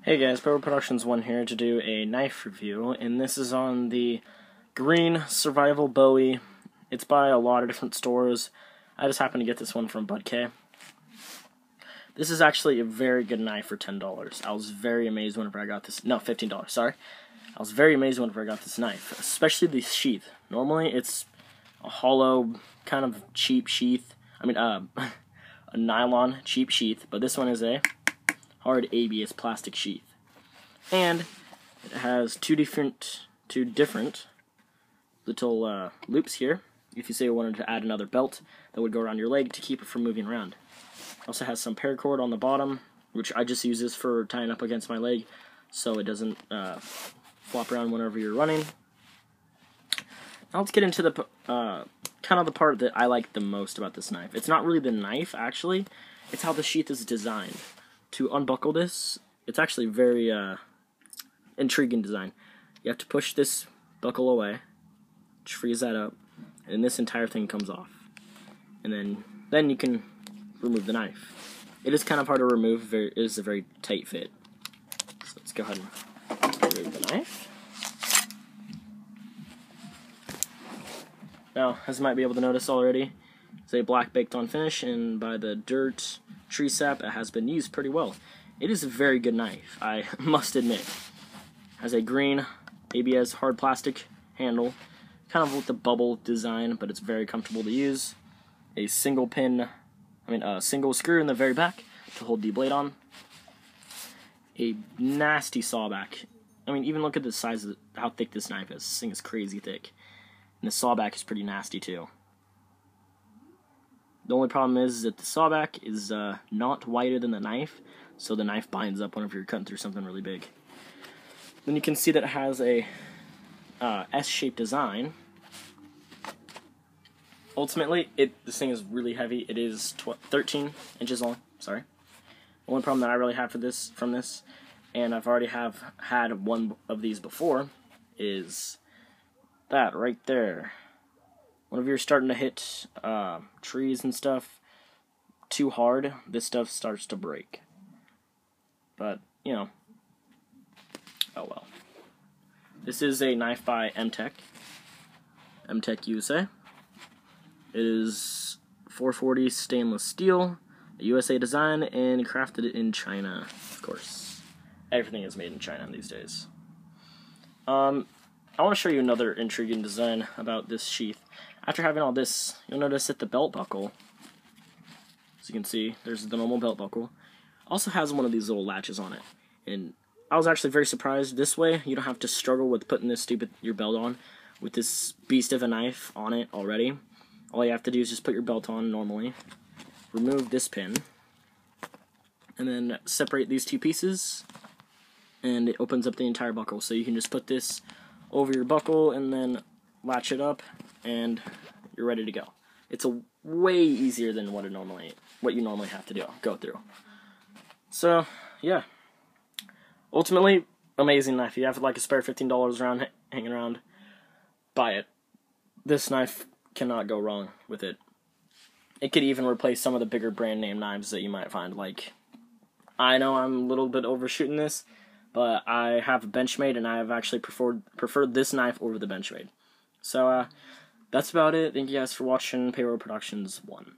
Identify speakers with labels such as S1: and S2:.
S1: Hey guys, Bowie Productions 1 here to do a knife review, and this is on the Green Survival Bowie. It's by a lot of different stores. I just happened to get this one from Bud K. This is actually a very good knife for $10. I was very amazed whenever I got this. No, $15, sorry. I was very amazed whenever I got this knife, especially the sheath. Normally it's a hollow, kind of cheap sheath. a nylon cheap sheath, but this one is a hard ABS plastic sheath, and it has two different little loops here. If you say you wanted to add another belt that would go around your leg to keep it from moving around. Also has some paracord on the bottom, which I just use this for tying up against my leg so it doesn't flop around whenever you're running. Now let's get into the kind of the part that I like the most about this knife. It's not really the knife, actually. It's how the sheath is designed. To unbuckle this, it's actually very intriguing design. You have to push this buckle away, which frees that up, and this entire thing comes off. And then you can remove the knife. It is kind of hard to remove. It is a very tight fit. So let's go ahead and remove the knife. Now, as you might be able to notice already, it's a black baked on finish, and by the dirt tree sap, it has been used pretty well. It is a very good knife, I must admit. It has a green ABS hard plastic handle, kind of with the bubble design, but it's very comfortable to use. A single screw in the very back to hold the blade on. A nasty sawback. Even look at the size of how thick this knife is. This thing is crazy thick. And the sawback is pretty nasty too. The only problem is that the sawback is not wider than the knife, so the knife binds up whenever you're cutting through something really big. Then you can see that it has a S-shaped design. Ultimately, this thing is really heavy. It is 13 inches long. Sorry. The only problem that I really have from this, and I've already had one of these before, is that right there. Whenever you're starting to hit trees and stuff too hard, this stuff starts to break. But, oh well. This is a knife by Mtech USA. It is 440 stainless steel, a USA design, and crafted in China, of course. Everything is made in China these days. I want to show you another intriguing design about this sheath. After having all this, you'll notice that the belt buckle, as you can see, there's the normal belt buckle, also has one of these little latches on it. And I was actually very surprised. This way, you don't have to struggle with putting your belt on with this beast of a knife on it already. All you have to do is just put your belt on normally, remove this pin, and then separate these two pieces, and it opens up the entire buckle. So you can just put this over your buckle and then latch it up, and you're ready to go. It's a way easier than what you normally have to go through. So yeah, ultimately amazing knife. If you have like a spare $15 hanging around, buy it. This knife cannot go wrong with it. It could even replace some of the bigger brand name knives that you might find. Like, I know I'm a little bit overshooting this, but I have a Benchmade, and I have actually preferred this knife over the Benchmade. So, that's about it. Thank you guys for watching Bowie Productions 1.